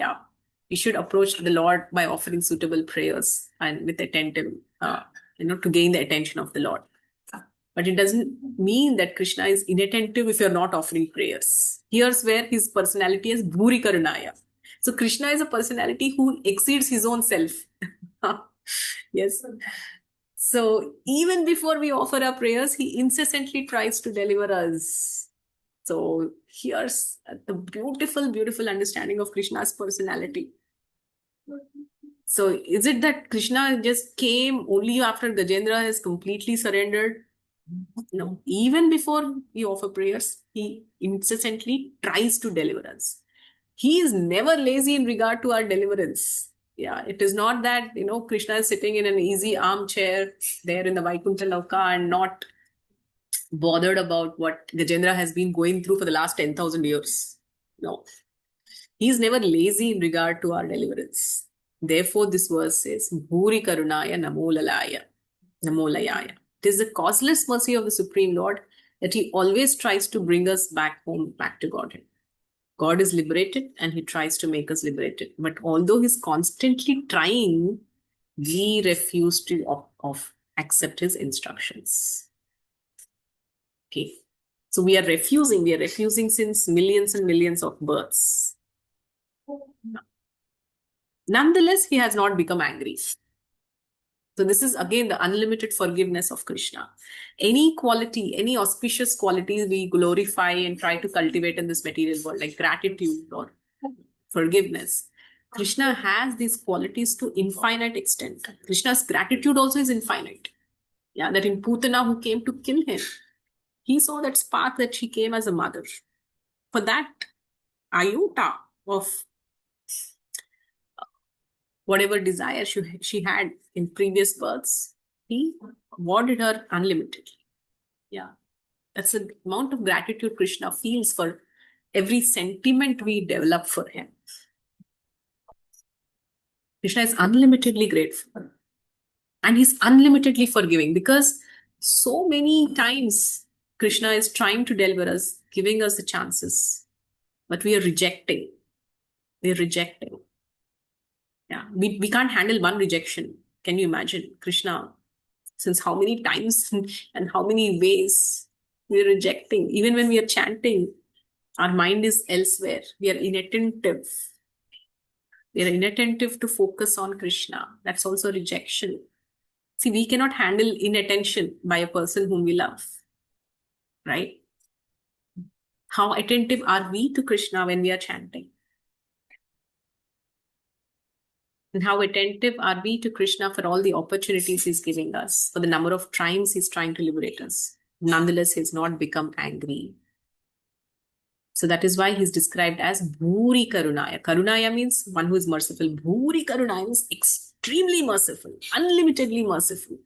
we should approach the Lord by offering suitable prayers and with attentive, to gain the attention of the Lord. But it doesn't mean that Krishna is inattentive if you're not offering prayers. Here's where his personality is Bhuri Karunaya. So Krishna is a personality who exceeds his own self. Yes. So even before we offer our prayers, he incessantly tries to deliver us. So here's the beautiful, beautiful understanding of Krishna's personality. So is it that Krishna just came only after Gajendra has completely surrendered? No, even before we offer prayers, he incessantly tries to deliver us. He is never lazy in regard to our deliverance. Yeah, it is not that, Krishna is sitting in an easy armchair there in the Vaikuntha Lauka and not bothered about what Gajendra has been going through for the last 10,000 years. No, he is never lazy in regard to our deliverance. Therefore, this verse says, Bhuri Karunaya Namolalaya. Namolayaya. It is the causeless mercy of the Supreme Lord that He always tries to bring us back home, back to Godhead. God is liberated and He tries to make us liberated. But although He's constantly trying, we refuse to accept His instructions. Okay. So we are refusing since millions and millions of births. Nonetheless, He has not become angry. So this is again the unlimited forgiveness of Krishna. Any quality, any auspicious qualities we glorify and try to cultivate in this material world, like gratitude or forgiveness. Krishna has these qualities to infinite extent. Krishna's gratitude also is infinite. Yeah, that in Putana who came to kill him, he saw that spark that she came as a mother. For that iota of whatever desire she had in previous births, he awarded her unlimitedly. Yeah, that's the amount of gratitude Krishna feels for every sentiment we develop for him. Krishna is unlimitedly grateful and he's unlimitedly forgiving because so many times Krishna is trying to deliver us, giving us the chances, but we are rejecting. We're rejecting. Yeah, we can't handle one rejection. Can you imagine Krishna? Since how many times and how many ways we are rejecting. Even when we are chanting, our mind is elsewhere. We are inattentive. We are inattentive to focus on Krishna. That's also rejection. See, we cannot handle inattention by a person whom we love, right? How attentive are we to Krishna when we are chanting? And how attentive are we to Krishna for all the opportunities He's giving us, for the number of times He's trying to liberate us? Nonetheless, He's not become angry. So that is why He's described as Bhuri Karunaya. Karunaya means one who is merciful. Bhuri Karunaya means extremely merciful, unlimitedly merciful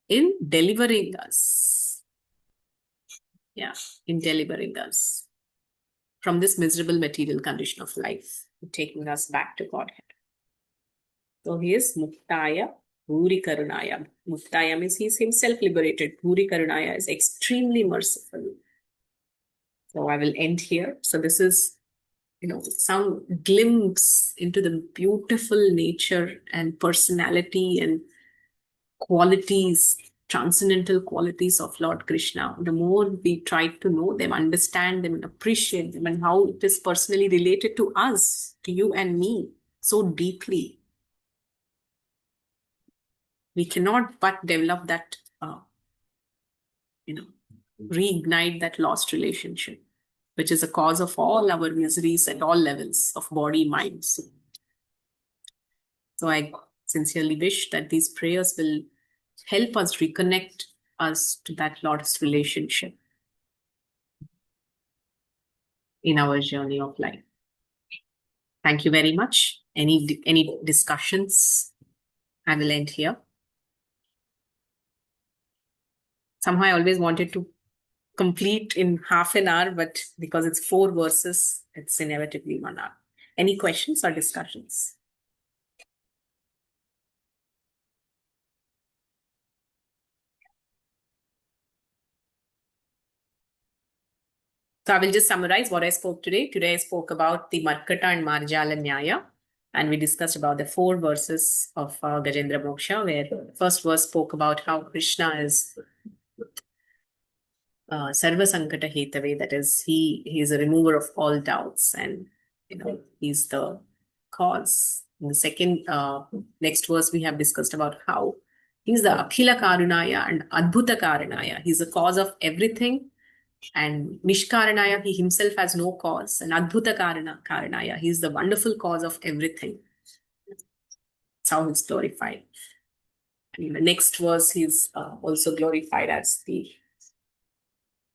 in delivering us. Yeah, in delivering us from this miserable material condition of life, taking us back to Godhead. So He is Muktaya, Bhuri Karunaya. Muktaya means He is Himself liberated. Bhuri Karunaya is extremely merciful. So I will end here. So this is, some glimpse into the beautiful nature and personality and qualities, transcendental qualities of Lord Krishna. The more we try to know them, understand them, and appreciate them, and how it is personally related to us, to you and me, so deeply, we cannot but develop that, reignite that lost relationship, which is a cause of all our miseries at all levels of body, mind, soul. So I sincerely wish that these prayers will help us reconnect us to that lost relationship in our journey of life. Thank you very much. Any discussions? I will end here. Somehow I always wanted to complete in half an hour, but because it's 4 verses, it's inevitably 1 hour. Any questions or discussions? So I will just summarize what I spoke today. Today I spoke about the Markata and Marjala Nyaya, and we discussed about the 4 verses of Gajendra Moksha, where the first verse spoke about how Krishna is Sarva Sankata Hetave, that is, he is a remover of all doubts, and he's the cause. In the second next verse, we have discussed about how he's the Akhila Karunaya and Adbhuta Karanaya. He's the cause of everything, And Nishkaranaya, he himself has no cause. And Adbhuta Karanaya, he is the wonderful cause of everything. That's how he's glorified. And in the next verse, he's also glorified as the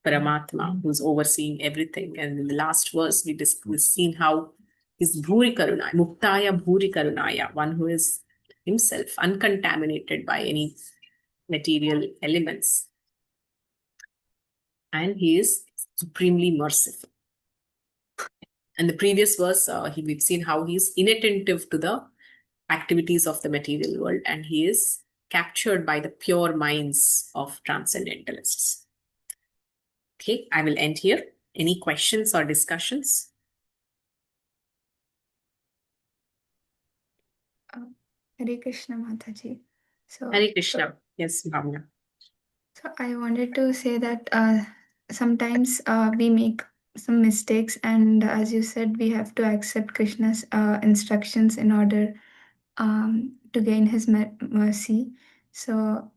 Paramatma, who's overseeing everything. And in the last verse, we've seen how he's Bhuri Karunaya, Muktaya Bhuri Karunaya, one who is himself uncontaminated by any material elements. And he is supremely merciful. And the previous verse, we've seen how he's inattentive to the activities of the material world, and he is captured by the pure minds of transcendentalists. Okay, I will end here. Any questions or discussions? Hare Krishna Mataji. Hare Krishna. Yes, Bhavna. So I wanted to say that sometimes we make some mistakes, and as you said, we have to accept Krishna's instructions in order to gain his mercy. So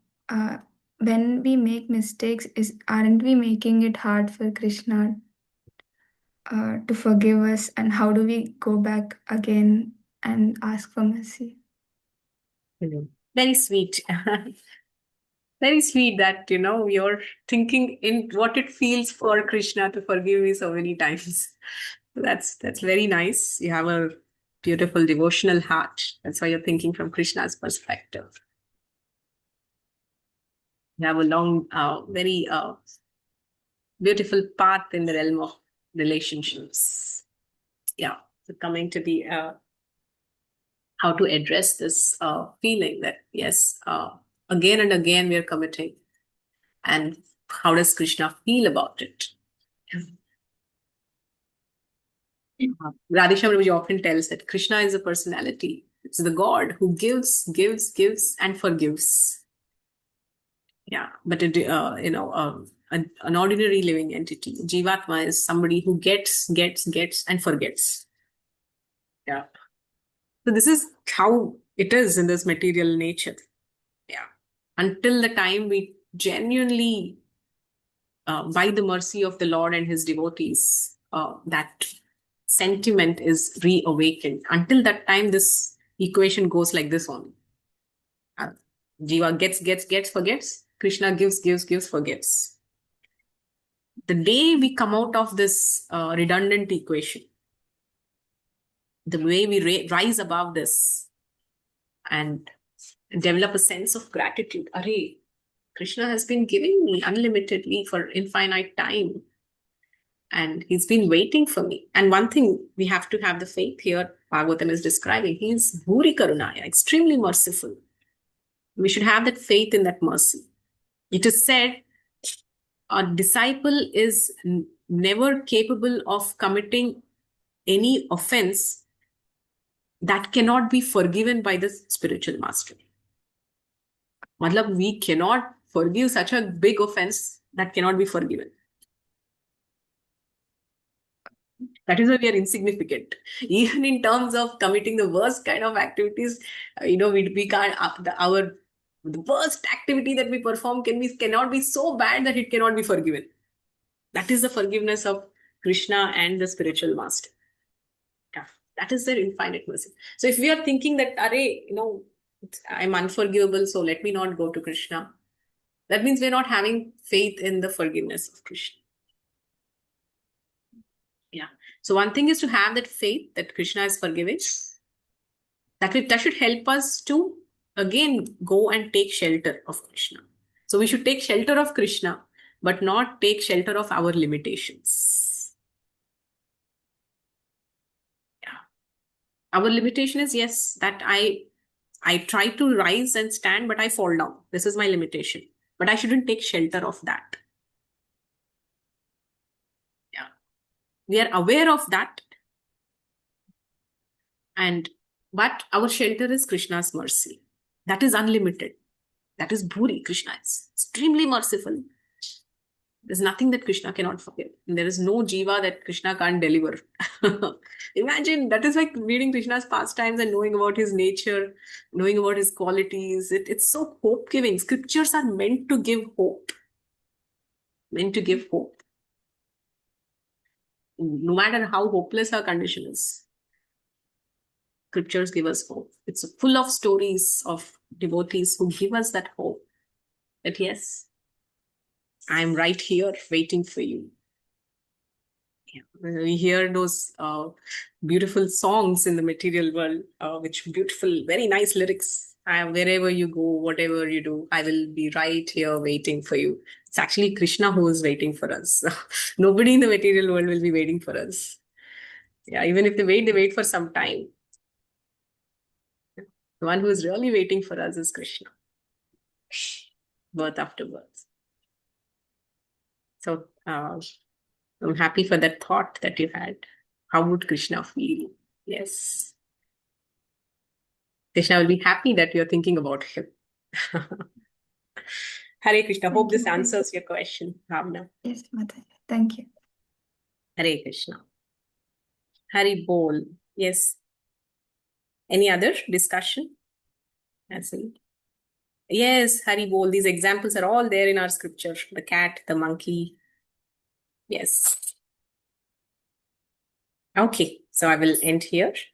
when we make mistakes, aren't we making it hard for Krishna to forgive us? And how do we go back again and ask for mercy? Very sweet. Very sweet that, you're thinking in what it feels for Krishna to forgive me so many times. That's very nice. You have a beautiful devotional heart. That's why you're thinking from Krishna's perspective. You have a long, very beautiful path in the realm of relationships. Yeah. So coming to the how to address this feeling that yes, again and again we are committing, and how does Krishna feel about it? Radhisham Prabhuji often tells that Krishna is a personality. It's the God who gives, and forgives. Yeah, but an ordinary living entity, Jivatma, is somebody who gets, and forgets. Yeah. So this is how it is in this material nature. Yeah. Until the time we genuinely, by the mercy of the Lord and his devotees, that sentiment is reawakened. Until that time, this equation goes like this only. Jiva gets, forgets. Krishna gives, forgets. The day we come out of this redundant equation, the way we rise above this and develop a sense of gratitude. Array, Krishna has been giving me unlimitedly for infinite time, and he's been waiting for me. And one thing we have to have the faith here, Bhagavatam is describing, he is Bhuri Karunaya, extremely merciful. We should have that faith in that mercy. It is said a disciple is never capable of committing any offense that cannot be forgiven by the spiritual master. Matlab, we cannot forgive such a big offense that cannot be forgiven. That is why we are insignificant. Even in terms of committing the worst kind of activities, we can't, the worst activity that we perform cannot be so bad that it cannot be forgiven. That is the forgiveness of Krishna and the spiritual master. Yeah, that is their infinite mercy. So if we are thinking that, I'm unforgivable, so let me not go to Krishna, that means we're not having faith in the forgiveness of Krishna. Yeah. So one thing is to have that faith that Krishna is forgiving. That should help us to again go and take shelter of Krishna. So we should take shelter of Krishna, but not take shelter of our limitations. Yeah. Our limitation is, yes, that I try to rise and stand, but I fall down. This is my limitation. But I shouldn't take shelter of that. Yeah. We are aware of that. But our shelter is Krishna's mercy. That is unlimited. That is Bhuri. Krishna is extremely merciful. There's nothing that Krishna cannot forgive. And there is no jiva that Krishna can't deliver. Imagine, that is like reading Krishna's pastimes and knowing about his nature, knowing about his qualities. It's so hope-giving. Scriptures are meant to give hope. Meant to give hope. no matter how hopeless our condition is, scriptures give us hope. It's full of stories of devotees who give us that hope that yes, I'm right here waiting for you. Yeah. We hear those beautiful songs in the material world, which beautiful, very nice lyrics. Wherever you go, whatever you do, I will be right here waiting for you. It's actually Krishna who is waiting for us. Nobody in the material world will be waiting for us. Yeah, even if they wait for some time. The one who is really waiting for us is Krishna, birth after birth. So I'm happy for that thought that you had. How would Krishna feel? Yes. Krishna will be happy that you're thinking about him. Hare Krishna. Hope Thank you, this Mataji. answers your question, Bhavna. Yes, Mataji. Thank you. Hare Krishna. Hari Bol. Yes. Any other discussion? That's it. Yes, Hari Bol. These examples are all there in our scripture. The cat, the monkey. Yes. Okay. So I will end here.